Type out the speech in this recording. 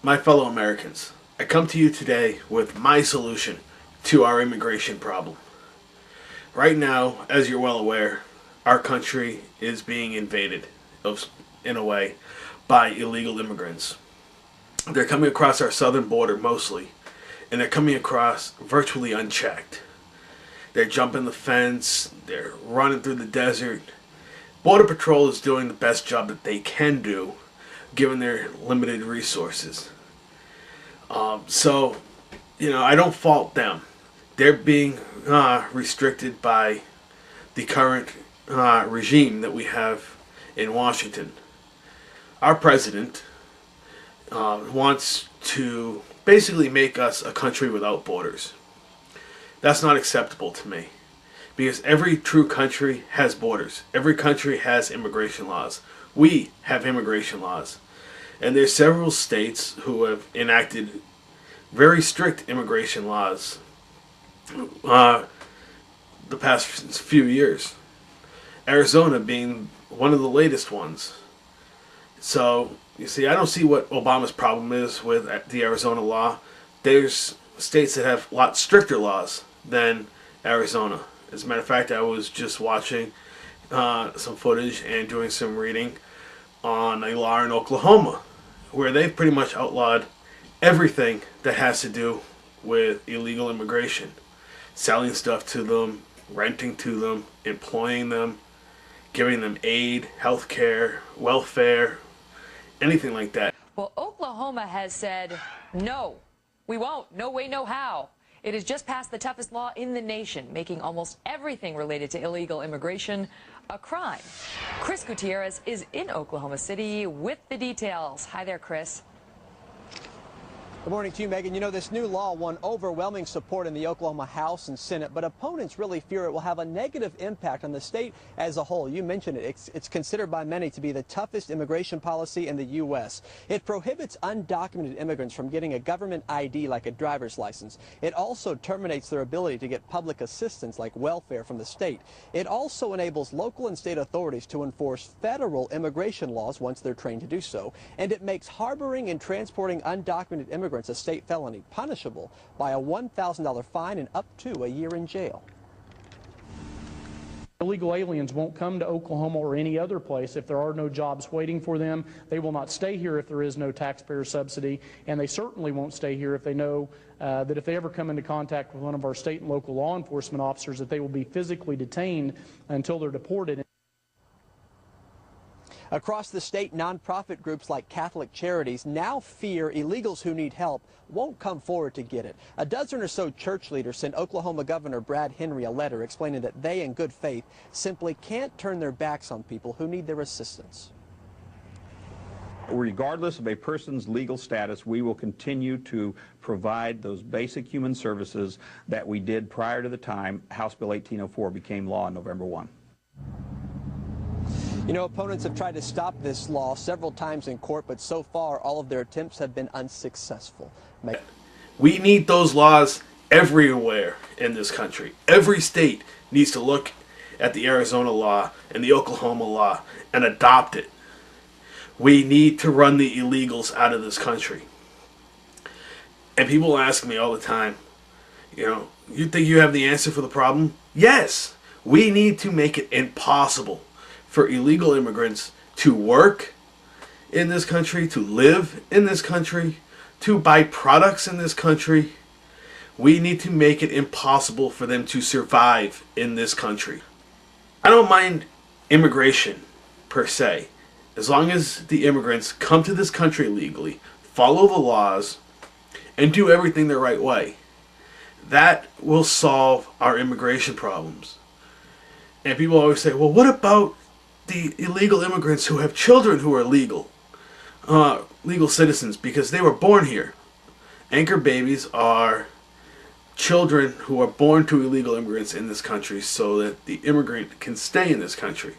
My fellow Americans, I come to you today with my solution to our immigration problem. Right now, as you're well aware, our country is being invaded, in a way, by illegal immigrants. They're coming across our southern border mostly, and they're coming across virtually unchecked. They're jumping the fence, they're running through the desert. Border Patrol is doing the best job that they can do, given their limited resources. I don't fault them. They're being restricted by the current regime that we have in Washington. Our president wants to basically make us a country without borders. That's not acceptable to me, because every true country has borders. Every country has immigration laws. We have immigration laws. And there's several states who have enacted very strict immigration laws the past few years. Arizona being one of the latest ones. So, you see, I don't see what Obama's problem is with the Arizona law. There's states that have a lot stricter laws than Arizona. As a matter of fact, I was just watching some footage and doing some reading on a law in Oklahoma where they've pretty much outlawed everything that has to do with illegal immigration. Selling stuff to them, renting to them, employing them, giving them aid, health care, welfare, anything like that. Well, Oklahoma has said, no, we won't. No way, no how. It has just passed the toughest law in the nation, making almost everything related to illegal immigration a crime. Chris Gutierrez is in Oklahoma City with the details. Hi there, Chris. Good morning to you, Megan. You know, this new law won overwhelming support in the Oklahoma House and Senate, but opponents really fear it will have a negative impact on the state as a whole. You mentioned it. It's considered by many to be the toughest immigration policy in the U.S. It prohibits undocumented immigrants from getting a government ID like a driver's license. It also terminates their ability to get public assistance like welfare from the state. It also enables local and state authorities to enforce federal immigration laws once they're trained to do so. And it makes harboring and transporting undocumented immigrants a state felony, punishable by a $1,000 fine and up to a year in jail. Illegal aliens won't come to Oklahoma or any other place if there are no jobs waiting for them. They will not stay here if there is no taxpayer subsidy, and they certainly won't stay here if they know that if they ever come into contact with one of our state and local law enforcement officers, that they will be physically detained until they're deported. Across the state, nonprofit groups like Catholic Charities now fear illegals who need help won't come forward to get it. A dozen or so church leaders sent Oklahoma Governor Brad Henry a letter explaining that they, in good faith, simply can't turn their backs on people who need their assistance. Regardless of a person's legal status, we will continue to provide those basic human services that we did prior to the time House Bill 1804 became law on November 1. You know, opponents have tried to stop this law several times in court, but so far all of their attempts have been unsuccessful. We need those laws everywhere in this country. Every state needs to look at the Arizona law and the Oklahoma law and adopt it. We need to run the illegals out of this country. And people ask me all the time, you think you have the answer for the problem? Yes. We need to make it impossible for illegal immigrants to work in this country, to live in this country, to buy products in this country. We need to make it impossible for them to survive in this country. I don't mind immigration per se, as long as the immigrants come to this country legally, follow the laws, and do everything the right way. That will solve our immigration problems. And people always say, well, what about the illegal immigrants who have children who are legal citizens because they were born here? Anchor babies are children who are born to illegal immigrants in this country so that the immigrant can stay in this country.